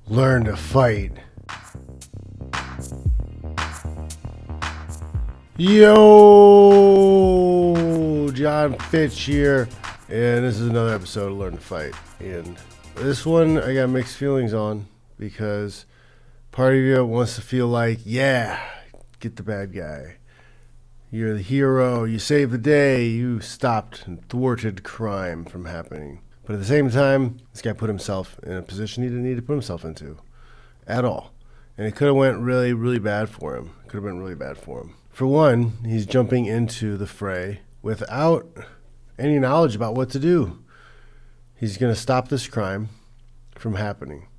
Learn to fight. Yo, John Fitch here, and this is another episode of Learn to Fight. And this one I got mixed feelings on because part of you wants to feel like, yeah, get the bad guy. You're the hero, you saved the day, you stopped and thwarted crime from happening. But at the same time, this guy put himself in a position he didn't need to put himself into at all. And it could have went really, really bad for him. Could have been really bad for him. For one, he's jumping into the fray without any knowledge about what to do. He's going to stop this crime from happening.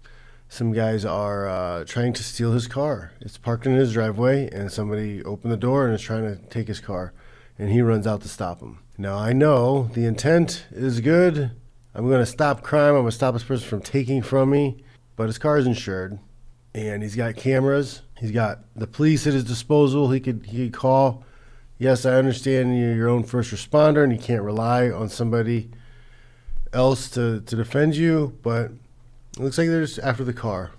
Some guys are trying to steal his car. It's parked in his driveway, and somebody opened the door and is trying to take his car. And he runs out to stop him. Now, I know the intent is good. I'm going to stop crime. I'm going to stop this person from taking from me. But his car is insured, and he's got cameras. He's got the police at his disposal. He could call. Yes, I understand you're your own first responder, and you can't rely on somebody else to defend you, but it looks like they're just after the car.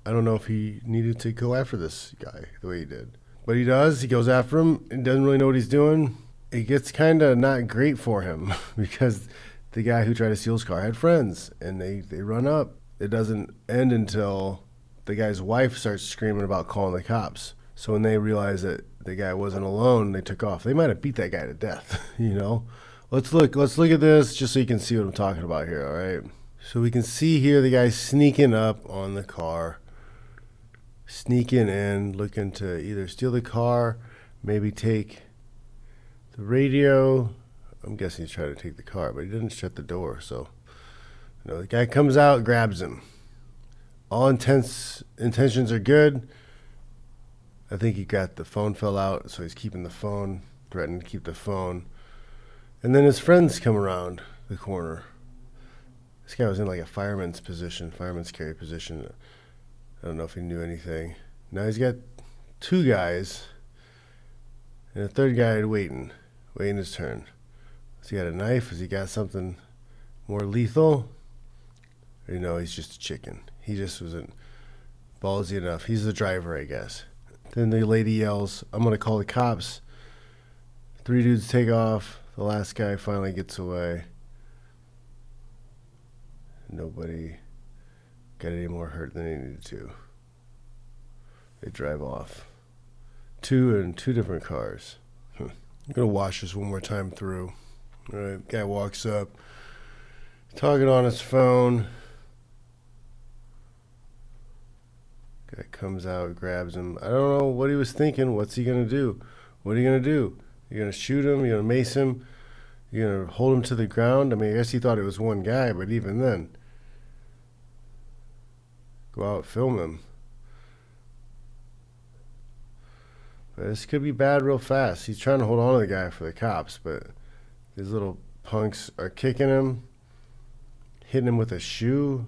I don't know if he needed to go after this guy the way he did. But he does. He goes after him and doesn't really know what he's doing. It gets kind of not great for him because the guy who tried to steal his car had friends, and they run up. It doesn't end until the guy's wife starts screaming about calling the cops. So when they realize that the guy wasn't alone, they took off. They might have beat that guy to death, you know? Let's look at this just so you can see what I'm talking about here, all right? So we can see here the guy sneaking up on the car, sneaking in, looking to either steal the car, maybe take the radio. I'm guessing he's trying to take the car, but he didn't shut the door. So, the guy comes out, grabs him. All intentions are good. I think he got the phone fell out, so he's keeping the phone, threatening to keep the phone. And then his friends come around the corner. This guy was in like a fireman's carry position. I don't know if he knew anything. Now he's got two guys and a third guy waiting his turn. Has he got a knife? Has he got something more lethal? Or he's just a chicken. He just wasn't ballsy enough. He's the driver, I guess. Then the lady yells, "I'm going to call the cops." 3 dudes take off. The last guy finally gets away. Nobody got any more hurt than they needed to. They drive off. Two different cars. I'm going to watch this one more time through. All right, guy walks up, talking on his phone. Guy comes out, grabs him. I don't know what he was thinking. What's he going to do? What are you going to do? You're going to shoot him? You're going to mace him? You're going to hold him to the ground? I mean, I guess he thought it was one guy, but even then, go out, film him. But this could be bad real fast. He's trying to hold on to the guy for the cops, but these little punks are kicking him, hitting him with a shoe.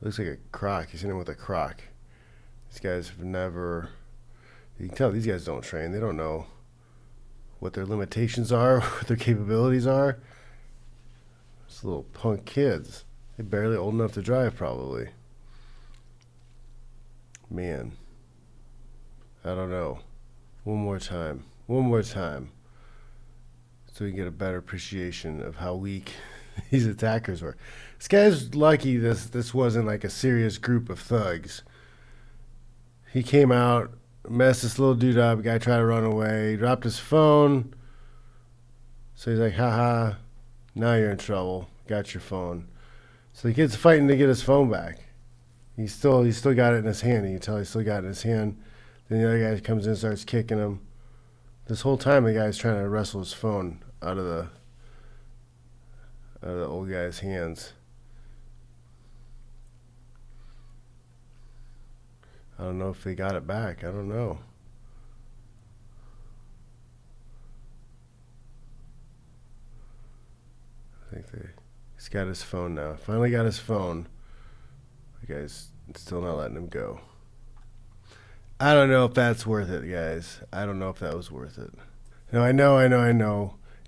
It looks like a crock. He's hitting him with a crock. These guys have never... You can tell these guys don't train. They don't know what their limitations are, what their capabilities are. These little punk kids. They're barely old enough to drive, probably. Man. I don't know. One more time. So we can get a better appreciation of how weak these attackers were. This guy's lucky this wasn't like a serious group of thugs. He came out, messed this little dude up. Guy tried to run away, dropped his phone. So he's like, haha, now you're in trouble. Got your phone. So the kid's fighting to get his phone back. He's still got it in his hand. You can tell he's still got it in his hand. Then the other guy comes in and starts kicking him. This whole time the guy's trying to wrestle his phone out of the old guy's hands. I don't know if they got it back. I don't know. I think he's got his phone now. Finally got his phone. The guy's still not letting him go. I don't know if that's worth it, guys. I don't know if that was worth it. No, I know.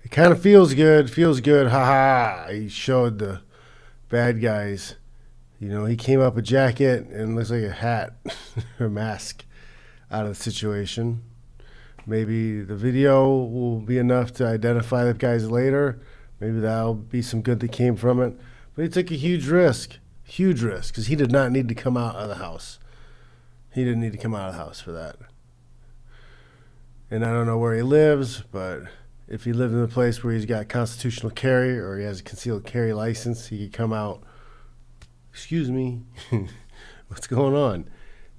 It kind of feels good. Ha ha. He showed the bad guys You know, he came up a jacket and looks like a hat or mask out of the situation. Maybe the video will be enough to identify the guys later. Maybe that'll be some good that came from it. But he took a huge risk, because he did not need to come out of the house. He didn't need to come out of the house for that. And I don't know where he lives, but if he lived in a place where he's got constitutional carry or he has a concealed carry license, he could come out. Excuse me, what's going on?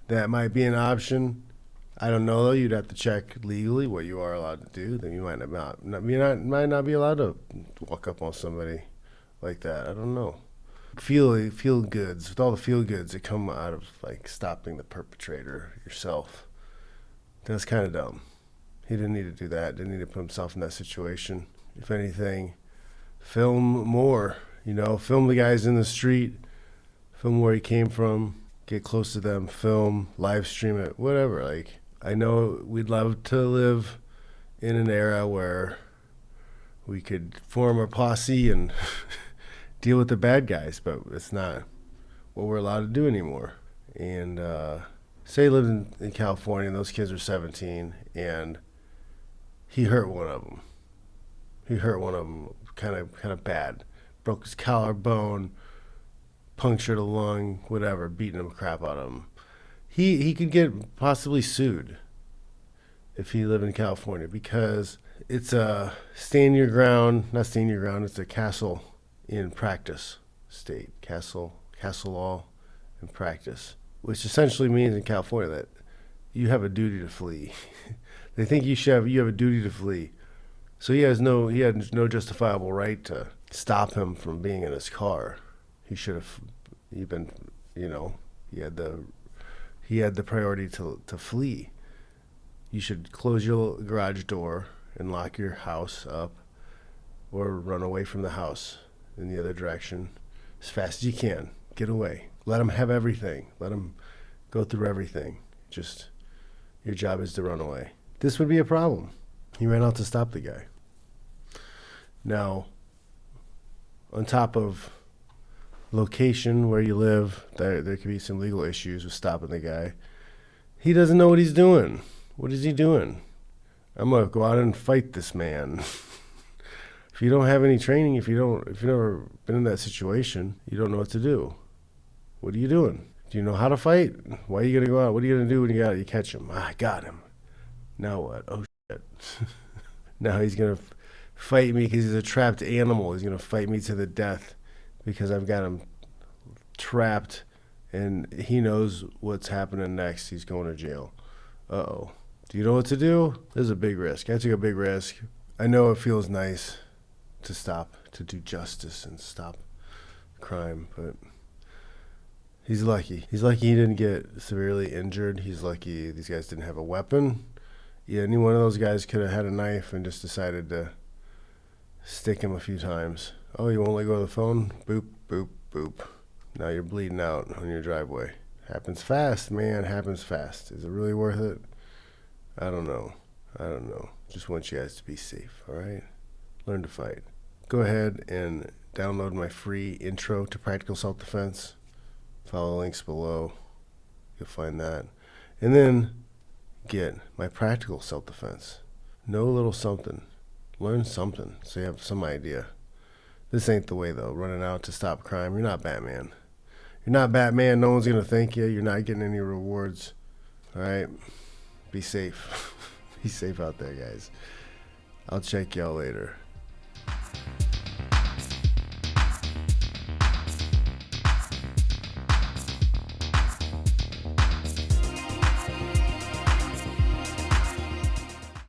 That might be an option. I don't know though. You'd have to check legally what you are allowed to do. Then you might not be allowed to walk up on somebody like that. I don't know. Feel goods, with all the feel goods that come out of like stopping the perpetrator yourself. That's kind of dumb. He didn't need to do that. Didn't need to put himself in that situation. If anything, film more. You know, film the guys in the street. Film where he came from. Get close to them. Film, live stream it, whatever. Like, I know we'd love to live in an era where we could form a posse and deal with the bad guys, but it's not what we're allowed to do anymore. And say he lived in California and those kids are 17 and he hurt one of them. He hurt one of them kind of bad. Broke his collarbone, punctured a lung, whatever, beating the crap out of him. He could get possibly sued if he lived in California because it's a stand your ground, not stand your ground, it's a castle in practice state, castle law in practice, which essentially means in California that you have a duty to flee. They think you have a duty to flee. So he had no justifiable right to stop him from being in his car. He should have even, you know, he had the priority to flee. You should close your garage door and lock your house up or run away from the house in the other direction as fast as you can. Get away. Let him have everything. Let him go through everything. Just your job is to run away. This would be a problem. He ran out to stop the guy. Now, on top of location where you live, there could be some legal issues with stopping the guy. He doesn't know what he's doing. What is he doing? I'm gonna go out and fight this man. If you don't have any training, if you've never been in that situation, you don't know what to do. What are you doing? Do you know how to fight? Why are you gonna go out? What are you gonna do when you catch him? I got him. Now what? Oh shit. Now he's gonna fight me because he's a trapped animal. He's gonna fight me to the death because I've got him trapped and he knows what's happening next. He's going to jail. Uh-oh. Do you know what to do? This is a big risk. I took a big risk. I know it feels nice to do justice and stop crime, but he's lucky. He's lucky he didn't get severely injured. He's lucky these guys didn't have a weapon. Yeah, any one of those guys could have had a knife and just decided to stick him a few times. Oh, you won't let go of the phone? Boop, boop, boop. Now you're bleeding out on your driveway. Happens fast, man. Happens fast. Is it really worth it? I don't know. Just want you guys to be safe, all right? Learn to fight. Go ahead and download my free intro to practical self-defense. Follow the links below. You'll find that. And then get my practical self-defense. Know a little something. Learn something so you have some idea. This ain't the way, though. Running out to stop crime. You're not Batman. You're not Batman. No one's going to thank you. You're not getting any rewards. All right? Be safe. Be safe out there, guys. I'll check y'all later.